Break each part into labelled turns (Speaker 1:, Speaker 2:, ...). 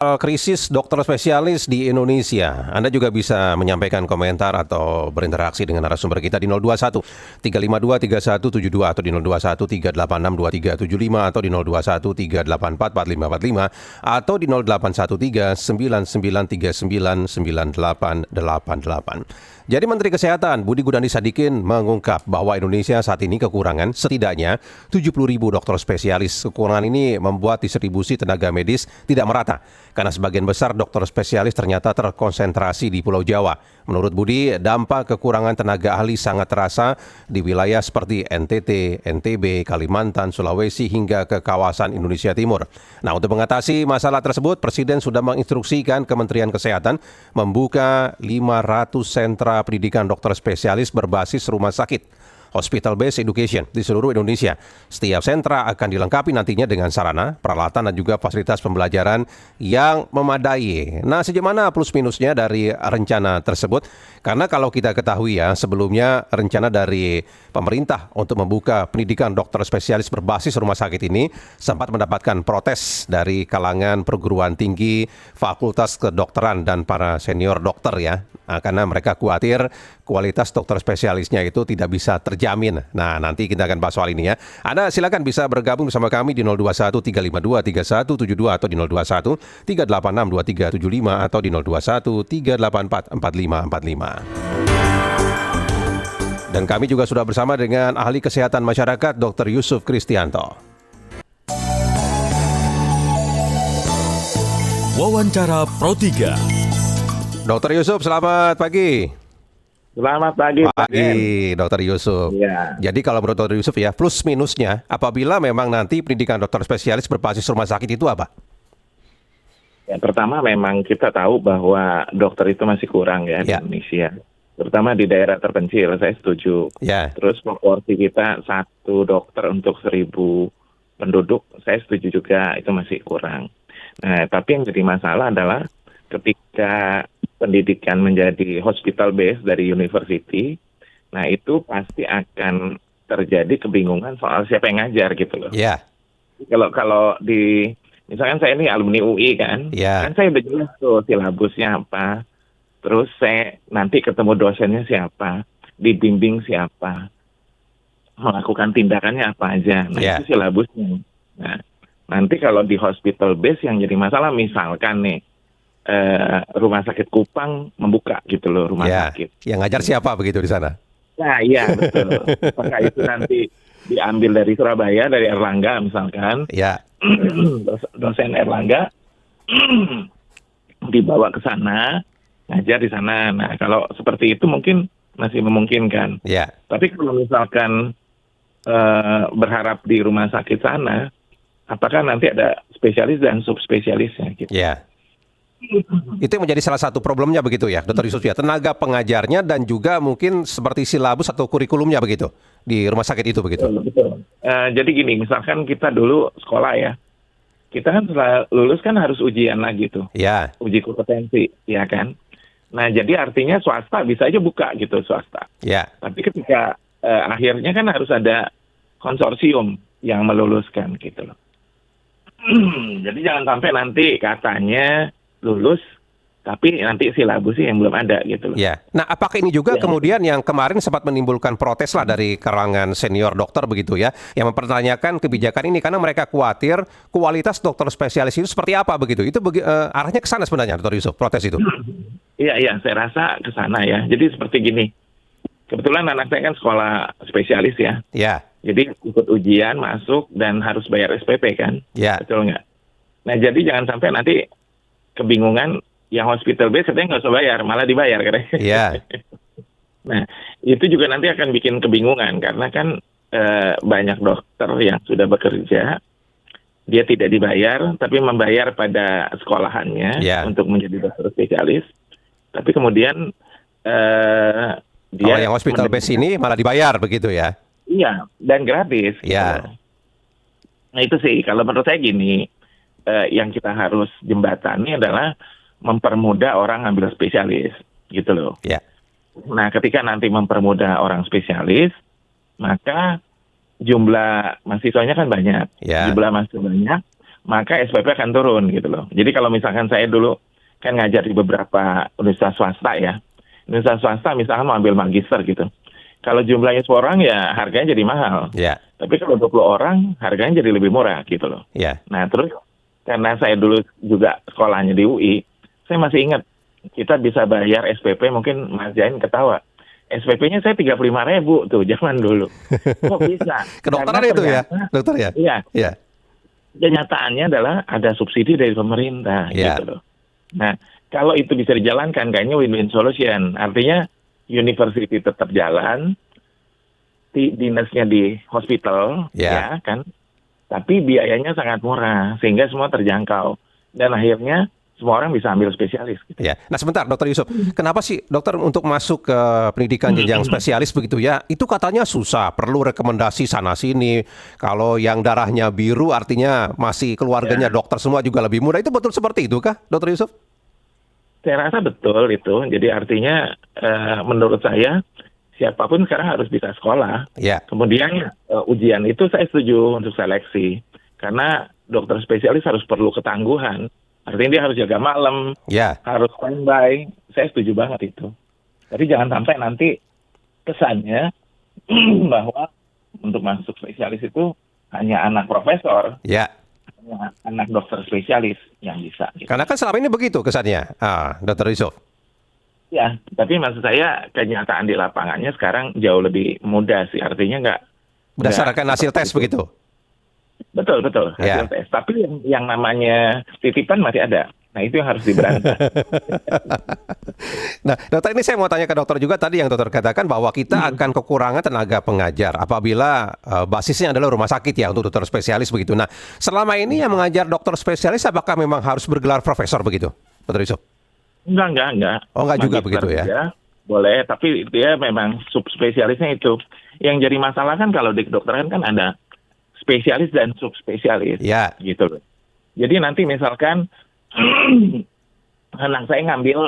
Speaker 1: Krisis dokter spesialis di Indonesia. Anda juga bisa menyampaikan komentar atau berinteraksi dengan narasumber kita di 021 352 3172 atau di 021 386 2375 atau di 021 384 4545 atau di 0813 9939 9888. Jadi Menteri Kesehatan Budi Gunadi Sadikin mengungkap bahwa Indonesia saat ini kekurangan setidaknya 70.000 dokter spesialis. Kekurangan ini membuat distribusi tenaga medis tidak merata karena sebagian besar dokter spesialis ternyata terkonsentrasi di Pulau Jawa. Menurut Budi, dampak kekurangan tenaga ahli sangat terasa di wilayah seperti NTT, NTB, Kalimantan, Sulawesi hingga ke kawasan Indonesia Timur. Nah, untuk mengatasi masalah tersebut, Presiden sudah menginstruksikan Kementerian Kesehatan membuka 500 sentra pendidikan dokter spesialis berbasis rumah sakit Hospital Based Education di seluruh Indonesia. Setiap sentra akan dilengkapi nantinya dengan sarana, peralatan dan juga fasilitas pembelajaran yang memadai. Nah, sejauh mana plus minusnya dari rencana tersebut? Karena kalau kita ketahui ya, sebelumnya rencana dari pemerintah untuk membuka pendidikan dokter spesialis berbasis rumah sakit ini sempat mendapatkan protes dari kalangan perguruan tinggi, fakultas kedokteran dan para senior dokter ya. Karena mereka khawatir kualitas dokter spesialisnya itu tidak bisa terjamin. Nah, nanti kita akan bahas soal ini ya. Anda silakan bisa bergabung bersama kami di 021 352 3172 atau di 021 386 2375 atau di 021 384 4545. Dan kami juga sudah bersama dengan ahli kesehatan masyarakat Dr. Yusuf Kristianto.
Speaker 2: Wawancara Pro 3.
Speaker 1: Dr. Yusuf, selamat pagi.
Speaker 3: Selamat pagi,
Speaker 1: Pagi, Dr. Yusuf.
Speaker 3: Ya.
Speaker 1: Jadi kalau menurut Dr. Yusuf ya, plus minusnya apabila memang nanti pendidikan dokter spesialis berbasis rumah sakit itu apa?
Speaker 3: Ya, pertama memang kita tahu bahwa dokter itu masih kurang ya di Indonesia. Terutama di daerah terpencil, saya setuju.
Speaker 1: Ya.
Speaker 3: Terus proporsi kita 1 dokter untuk 1.000 penduduk, saya setuju juga itu masih kurang. Nah, tapi yang jadi masalah adalah ketika pendidikan menjadi hospital base dari university, nah itu pasti akan terjadi kebingungan soal siapa yang ngajar gitu loh.
Speaker 1: Iya.
Speaker 3: Kalau di misalkan saya ini alumni UI kan saya udah jelas tuh silabusnya apa, terus saya nanti ketemu dosennya siapa, dibimbing siapa, melakukan tindakannya apa aja, nah itu silabusnya. Nah nanti kalau di hospital base yang jadi masalah misalkan nih rumah sakit Kupang membuka gitu loh rumah sakit.
Speaker 1: Yang ngajar siapa begitu di sana?
Speaker 3: Nah iya betul. Apakah itu nanti diambil dari Surabaya, dari Erlangga misalkan?
Speaker 1: Ya.
Speaker 3: Dosen Erlangga dibawa ke sana, ngajar di sana. Nah kalau seperti itu mungkin masih memungkinkan.
Speaker 1: Ya.
Speaker 3: Tapi kalau misalkan berharap di rumah sakit sana, apakah nanti ada spesialis dan subspesialisnya gitu?
Speaker 1: Ya. Itu yang menjadi salah satu problemnya begitu ya, Dr. Yusuf ya. Tenaga pengajarnya dan juga mungkin seperti silabus atau kurikulumnya begitu di rumah sakit itu begitu.
Speaker 3: Betul. Jadi gini, misalkan kita dulu sekolah ya, kita kan setelah lulus kan harus ujian lagi tuh.
Speaker 1: Ya.
Speaker 3: Uji kompetensi, ya kan. Nah jadi artinya swasta bisa aja buka gitu swasta.
Speaker 1: Ya.
Speaker 3: Tapi ketika akhirnya kan harus ada konsorsium yang meluluskan gitu loh. Jadi jangan sampai nanti katanya lulus, tapi nanti silabusnya yang belum ada gitu loh.
Speaker 1: Ya. Nah, apakah ini juga kemudian yang kemarin sempat menimbulkan protes lah dari kalangan senior dokter begitu ya, yang mempertanyakan kebijakan ini karena mereka khawatir kualitas dokter spesialis itu seperti apa begitu. Itu arahnya ke sana sebenarnya, Dr. Yusuf, protes itu.
Speaker 3: Iya, saya rasa ke sana ya. Jadi seperti gini. Kebetulan anak saya kan sekolah spesialis ya.
Speaker 1: Ya.
Speaker 3: Jadi ikut ujian, masuk dan harus bayar SPP kan?
Speaker 1: Ya.
Speaker 3: Betul nggak? Nah, jadi jangan sampai nanti kebingungan yang hospital base katanya nggak usah bayar, malah dibayar katanya.
Speaker 1: Iya.
Speaker 3: Nah, itu juga nanti akan bikin kebingungan karena kan banyak dokter yang sudah bekerja, dia tidak dibayar, tapi membayar pada sekolahannya untuk menjadi dokter spesialis. Tapi kemudian dia
Speaker 1: kalau yang hospital base ini malah dibayar begitu ya?
Speaker 3: Iya, dan gratis.
Speaker 1: Iya.
Speaker 3: Gitu. Nah itu sih, kalau menurut saya gini, yang kita harus jembatani adalah mempermudah orang ambil spesialis, gitu loh.
Speaker 1: Ya.
Speaker 3: Nah, ketika nanti mempermudah orang spesialis, maka jumlah mahasiswanya kan banyak.
Speaker 1: Ya.
Speaker 3: Jumlah mahasiswa banyak, maka SPP akan turun gitu loh. Jadi kalau misalkan saya dulu kan ngajar di beberapa universitas swasta ya. Universitas swasta misalkan mau ambil magister gitu. Kalau jumlahnya 10 orang ya harganya jadi mahal.
Speaker 1: Ya.
Speaker 3: Tapi kalau 20 orang harganya jadi lebih murah gitu loh.
Speaker 1: Ya.
Speaker 3: Nah terus karena saya dulu juga sekolahnya di UI, saya masih ingat kita bisa bayar SPP, mungkin Mas Jain ketawa. SPP-nya saya 35.000 tuh zaman dulu. Kok bisa?
Speaker 1: Kedokteran
Speaker 3: Karena
Speaker 1: itu ya,
Speaker 3: ternyata-
Speaker 1: dokter ya?
Speaker 3: Iya.
Speaker 1: Iya.
Speaker 3: Kenyataannya adalah ada subsidi dari pemerintah
Speaker 1: Ya.
Speaker 3: gitu loh. Nah, kalau itu bisa dijalankan kayaknya win-win solution. Artinya university tetap jalan, dinasnya di hospital,
Speaker 1: Ya.
Speaker 3: ya kan? Tapi biayanya sangat murah sehingga semua terjangkau. Dan akhirnya semua orang bisa ambil spesialis. Gitu.
Speaker 1: Ya. Nah sebentar Dokter Yusuf, kenapa sih dokter untuk masuk ke pendidikan jenjang spesialis begitu ya? Itu katanya susah, perlu rekomendasi sana sini. Kalau yang darahnya biru artinya masih keluarganya dokter semua juga lebih mudah. Itu betul seperti itu kah, Dokter Yusuf?
Speaker 3: Saya rasa betul itu. Jadi artinya menurut saya siapapun sekarang harus bisa sekolah.
Speaker 1: Ya.
Speaker 3: Kemudian ujian itu saya setuju untuk seleksi. Karena dokter spesialis harus perlu ketangguhan. Artinya dia harus jaga malam,
Speaker 1: Ya.
Speaker 3: harus standby. Saya setuju banget itu. Tapi jangan sampai nanti kesannya bahwa untuk masuk spesialis itu hanya anak profesor,
Speaker 1: Ya.
Speaker 3: hanya anak dokter spesialis yang bisa. Gitu.
Speaker 1: Karena kan selama ini begitu kesannya, Dokter Yusuf.
Speaker 3: Ya, tapi maksud saya kenyataan di lapangannya sekarang jauh lebih mudah sih. Artinya nggak
Speaker 1: Berdasarkan hasil tes begitu.
Speaker 3: betul hasil
Speaker 1: Ya.
Speaker 3: tes. Tapi yang namanya titipan masih ada. Nah itu yang harus diberantas.
Speaker 1: Nah, dokter ini saya mau tanya ke dokter juga tadi yang dokter katakan bahwa kita akan kekurangan tenaga pengajar apabila basisnya adalah rumah sakit ya untuk dokter spesialis begitu. Nah, selama ini yang mengajar dokter spesialis apakah memang harus bergelar profesor begitu, Dokter Yusuf?
Speaker 3: Enggak.
Speaker 1: Oh, enggak juga
Speaker 3: Magister
Speaker 1: begitu ya?
Speaker 3: juga boleh, tapi dia memang subspesialisnya itu. Yang jadi masalah kan kalau di kedokteran kan ada spesialis dan subspesialis.
Speaker 1: Ya.
Speaker 3: Gitu loh. Jadi nanti misalkan anak saya ngambil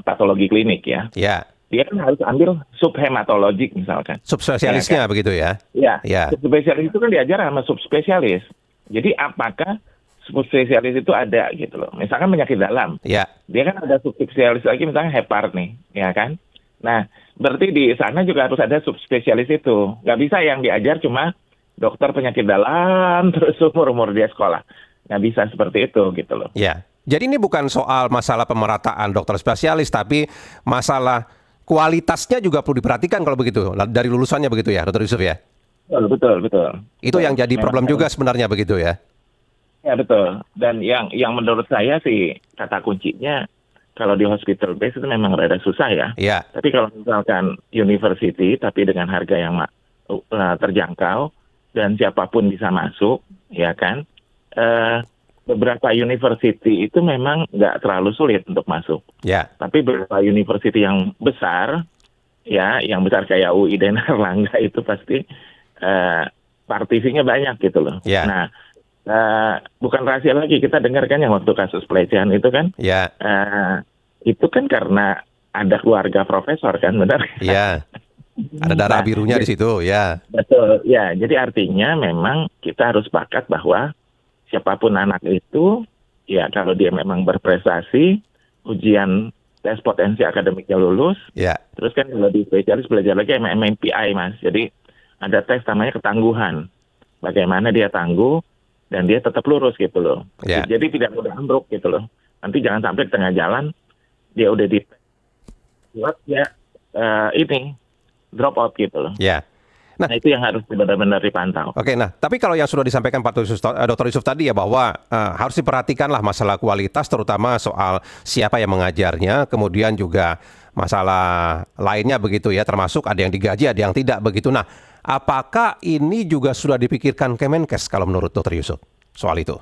Speaker 3: patologi klinik ya.
Speaker 1: Ya.
Speaker 3: Dia kan harus ambil subhematologik misalkan.
Speaker 1: Subspesialisnya
Speaker 3: Ya, kan?
Speaker 1: begitu ya?
Speaker 3: Ya.
Speaker 1: Ya.
Speaker 3: Subspesialis itu kan diajar sama subspesialis. Jadi apakah subspesialis itu ada gitu loh. Misalkan penyakit dalam.
Speaker 1: Ya.
Speaker 3: Dia kan ada subspesialis lagi misalnya hepar nih, ya kan? Nah, berarti di sana juga harus ada subspesialis itu. Nggak bisa yang diajar cuma dokter penyakit dalam terus umur dia sekolah. Nggak bisa seperti itu gitu loh.
Speaker 1: Ya. Jadi ini bukan soal masalah pemerataan dokter spesialis, tapi masalah kualitasnya juga perlu diperhatikan kalau begitu. Dari lulusannya begitu ya, Dokter Yusuf ya?
Speaker 3: Betul.
Speaker 1: Itu yang jadi problem juga sebenarnya begitu ya?
Speaker 3: Ya betul. Dan yang menurut saya sih kata kuncinya kalau di hospital base itu memang rada susah ya.
Speaker 1: Iya.
Speaker 3: Tapi kalau misalkan university tapi dengan harga yang terjangkau dan siapapun bisa masuk, ya kan? Beberapa university itu memang nggak terlalu sulit untuk masuk.
Speaker 1: Ya.
Speaker 3: Tapi beberapa university yang besar, ya, yang besar kayak UI dan Erlangga itu pasti partisinya banyak gitu loh.
Speaker 1: Ya.
Speaker 3: Nah, bukan rahasia lagi kita dengar kan yang waktu kasus pelecehan itu kan,
Speaker 1: Ya.
Speaker 3: itu kan karena ada keluarga profesor kan, benar?
Speaker 1: Ya. Ada darah birunya di situ, ya.
Speaker 3: Betul, ya. Jadi artinya memang kita harus sepakat bahwa siapapun anak itu, ya kalau dia memang berprestasi, ujian tes potensi akademiknya lulus,
Speaker 1: Ya.
Speaker 3: terus kan kalau di spesialis belajar lagi MMPI, Mas. Jadi ada tes namanya ketangguhan. Bagaimana dia tangguh dan dia tetap lurus gitu loh.
Speaker 1: Ya.
Speaker 3: Jadi tidak mudah ambruk gitu loh. Nanti jangan sampai di tengah jalan dia udah di buat ya ini drop out gitu loh.
Speaker 1: Ya.
Speaker 3: Nah itu yang harus benar-benar dipantau.
Speaker 1: Oke, nah tapi kalau yang sudah disampaikan Pak Dr. Yusuf tadi ya bahwa harus diperhatikanlah masalah kualitas terutama soal siapa yang mengajarnya, kemudian juga masalah lainnya begitu ya, termasuk ada yang digaji, ada yang tidak begitu. Nah, apakah ini juga sudah dipikirkan Kemenkes kalau menurut Dr. Yusuf soal itu?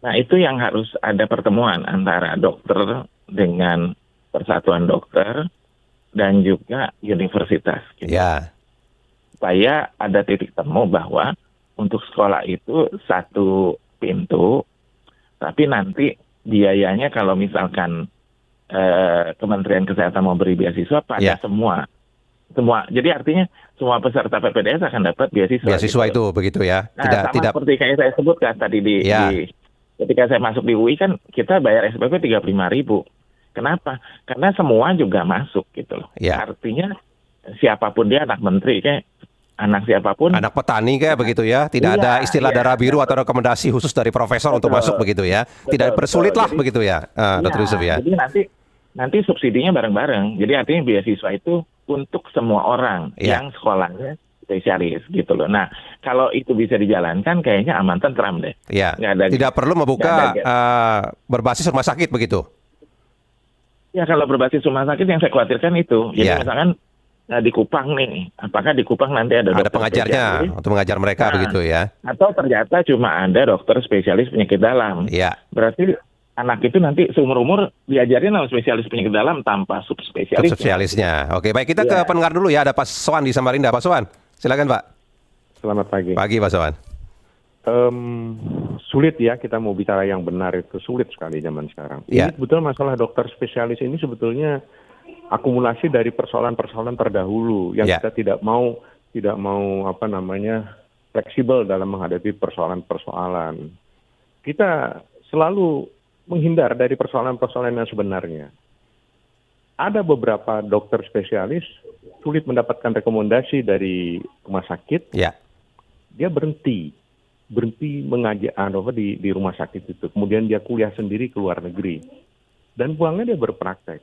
Speaker 3: Nah itu yang harus ada pertemuan antara dokter dengan persatuan dokter dan juga universitas. Gitu.
Speaker 1: Ya.
Speaker 3: Supaya ada titik temu bahwa untuk sekolah itu satu pintu, tapi nanti biayanya kalau misalkan Kementerian Kesehatan mau beri beasiswa pada semua semua. Jadi artinya semua peserta PPDS akan dapat beasiswa.
Speaker 1: Beasiswa
Speaker 3: gitu.
Speaker 1: itu begitu ya.
Speaker 3: Nah, sama seperti kayak saya sebutkan tadi ketika saya masuk di UI kan kita bayar SPP 35.000. Kenapa? Karena semua juga masuk gitu loh.
Speaker 1: Ya.
Speaker 3: Artinya siapapun dia, anak menteri kayak anak siapapun,
Speaker 1: anak petani kayak begitu ya, tidak ada istilah darah biru atau rekomendasi khusus dari profesor untuk masuk begitu ya, tidak bersulit lah begitu ya, Dr. Yusuf ya.
Speaker 3: Jadi nanti subsidinya bareng-bareng. Jadi artinya beasiswa itu untuk semua orang yang sekolahnya spesialis gitu loh. Nah, kalau itu bisa dijalankan kayaknya aman tentram deh.
Speaker 1: Ya. Tidak perlu membuka berbasis rumah sakit begitu.
Speaker 3: Ya, kalau berbasis rumah sakit yang saya khawatirkan itu. Jadi misalkan di Kupang nih, apakah di Kupang nanti ada dokter
Speaker 1: pengajarnya spesialis untuk mengajar mereka begitu ya?
Speaker 3: Atau ternyata cuma ada dokter spesialis penyakit dalam.
Speaker 1: Iya.
Speaker 3: Berarti anak itu nanti seumur-umur diajarin sama spesialis penyakit dalam tanpa
Speaker 1: subspesialisnya. Oke, baik, kita ke pendengar dulu ya. Ada Pak Sowan di Samarinda. Pak Sowan, silakan Pak.
Speaker 4: Selamat pagi.
Speaker 1: Pagi Pak Sowan.
Speaker 4: Sulit ya kita mau bicara yang benar, itu sulit sekali zaman sekarang. Ini sebetulnya masalah dokter spesialis ini sebetulnya akumulasi dari persoalan-persoalan terdahulu yang kita tidak mau fleksibel dalam menghadapi persoalan-persoalan. Kita selalu menghindar dari persoalan-persoalan yang sebenarnya. Ada beberapa dokter spesialis sulit mendapatkan rekomendasi dari rumah sakit.
Speaker 1: Ya.
Speaker 4: Dia berhenti mengajar di rumah sakit itu. Kemudian dia kuliah sendiri ke luar negeri. Dan pulangnya dia berpraktek.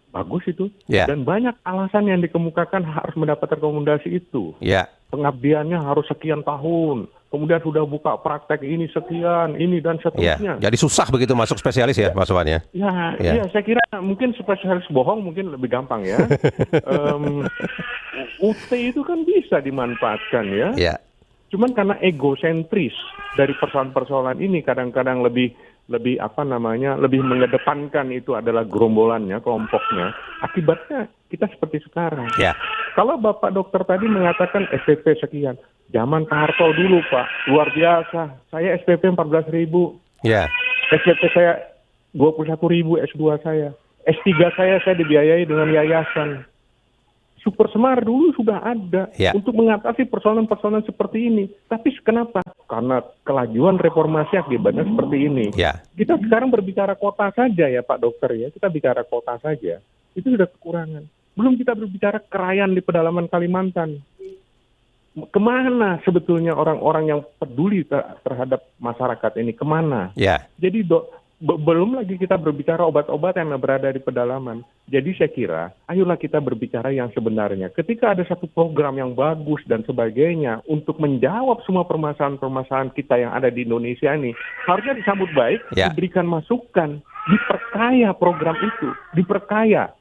Speaker 4: Bagus itu. Dan banyak alasan yang dikemukakan harus mendapat rekomendasi itu. Pengabdiannya harus sekian tahun. Kemudian sudah buka praktek ini sekian, ini dan seterusnya.
Speaker 1: Jadi susah begitu masuk spesialis ya, Mas Sowan ya?
Speaker 4: Ya, saya kira mungkin spesialis bohong mungkin lebih gampang ya. UT itu kan bisa dimanfaatkan ya. Cuman karena egosentris dari persoalan-persoalan ini kadang-kadang lebih mengedepankan itu adalah gerombolannya, kelompoknya. Akibatnya kita seperti sekarang. Kalau Bapak dokter tadi mengatakan SPP sekian, zaman Pak Harto dulu Pak, luar biasa. Saya SPP 14.000. SPP saya 21.000 S2 saya. S3 saya dibiayai dengan yayasan. Super Semar dulu sudah ada untuk mengatasi persoalan-persoalan seperti ini. Tapi kenapa? Karena kelajuan reformasi akibatnya seperti ini. Kita sekarang berbicara kota saja ya Pak Dokter ya. Kita bicara kota saja. Itu sudah kekurangan. Belum kita berbicara kerayan di pedalaman Kalimantan. Kemana sebetulnya orang-orang yang peduli terhadap masyarakat ini? Kemana? Jadi belum lagi kita berbicara obat-obatan yang berada di pedalaman. Jadi saya kira, ayolah kita berbicara yang sebenarnya. Ketika ada satu program yang bagus dan sebagainya untuk menjawab semua permasalahan-permasalahan kita yang ada di Indonesia ini, harusnya disambut baik, diberikan masukan, diperkaya program itu, diperkaya.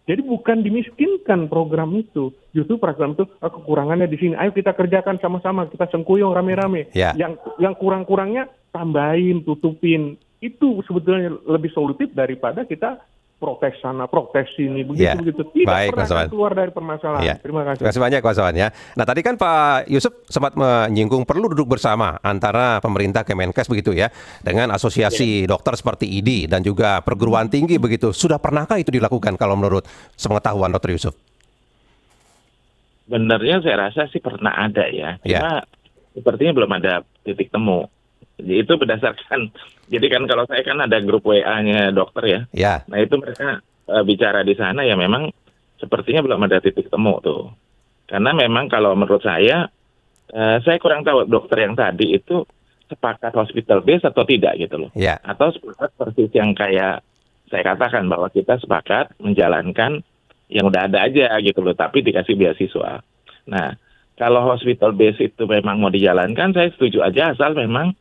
Speaker 4: Jadi bukan dimiskinkan program itu. Justru program itu kekurangannya di sini. Ayo kita kerjakan sama-sama, kita sengkuyung rame-rame. Yang kurang-kurangnya tambahin, tutupin. Itu sebetulnya lebih solutif daripada kita protes sana, protes sini, begitu. Tidak pernah keluar dari permasalahan. Terima kasih.
Speaker 1: Terima kasih banyak Pak Sowan ya. Nah tadi kan Pak Yusuf sempat menyinggung perlu duduk bersama antara pemerintah Kemenkes begitu ya, dengan asosiasi dokter seperti IDI dan juga perguruan tinggi begitu. Sudah pernahkah itu dilakukan kalau menurut sepengetahuan Dr. Yusuf?
Speaker 3: Benarnya saya rasa sih pernah ada ya. Cuma sepertinya belum ada titik temu. Itu berdasarkan, jadi kan kalau saya kan ada grup WA-nya dokter ya. Nah itu mereka bicara di sana ya memang sepertinya belum ada titik temu tuh. Karena memang kalau menurut saya kurang tahu dokter yang tadi itu sepakat hospital base atau tidak gitu loh. Atau sepakat persis yang kayak saya katakan bahwa kita sepakat menjalankan yang udah ada aja gitu loh, tapi dikasih beasiswa. Nah kalau hospital base itu memang mau dijalankan, saya setuju aja asal memang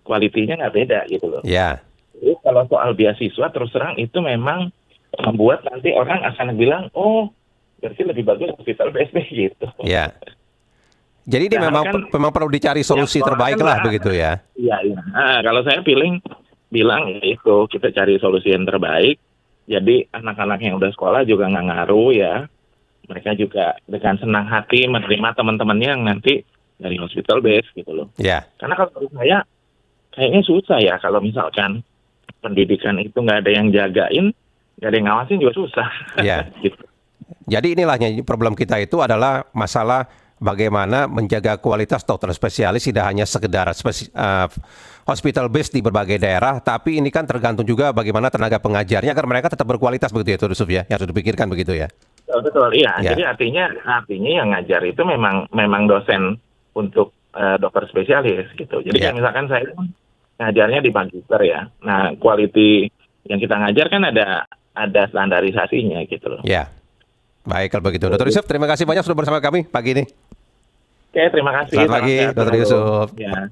Speaker 3: kualitinya nggak beda gitu loh. Jadi kalau soal beasiswa terus terang itu memang membuat nanti orang akan bilang, oh berarti lebih bagus hospital BSD gitu.
Speaker 1: Jadi ini memang perlu dicari solusi terbaik lah begitu ya.
Speaker 3: Nah, kalau saya bilang itu kita cari solusi yang terbaik. Jadi anak-anak yang udah sekolah juga nggak ngaruh ya. Mereka juga dengan senang hati menerima teman-temannya yang nanti dari hospital base gitu loh. Karena kalau menurut saya kayaknya susah ya kalau misalkan pendidikan itu nggak ada yang jagain, nggak ada yang ngawasin juga susah.
Speaker 1: Gitu. Jadi inilah problem kita itu adalah masalah bagaimana menjaga kualitas dokter spesialis tidak hanya sekedar hospital base di berbagai daerah, tapi ini kan tergantung juga bagaimana tenaga pengajarnya agar mereka tetap berkualitas begitu ya, Tuan Yusuf ya, yang sudah dipikirkan begitu ya.
Speaker 3: Betul, iya. Ya. Jadi artinya yang ngajar itu memang dosen untuk dokter spesialis gitu. Jadi kayak misalkan saya ngajarnya di magister ya. Nah, quality yang kita ngajar kan ada standarisasinya gitu loh.
Speaker 1: Ya. Baik kalau begitu. Dr. Yusuf, terima kasih banyak sudah bersama kami pagi ini.
Speaker 3: Oke, terima kasih.
Speaker 1: Selamat pagi, Dr. Yusuf.
Speaker 3: Ya.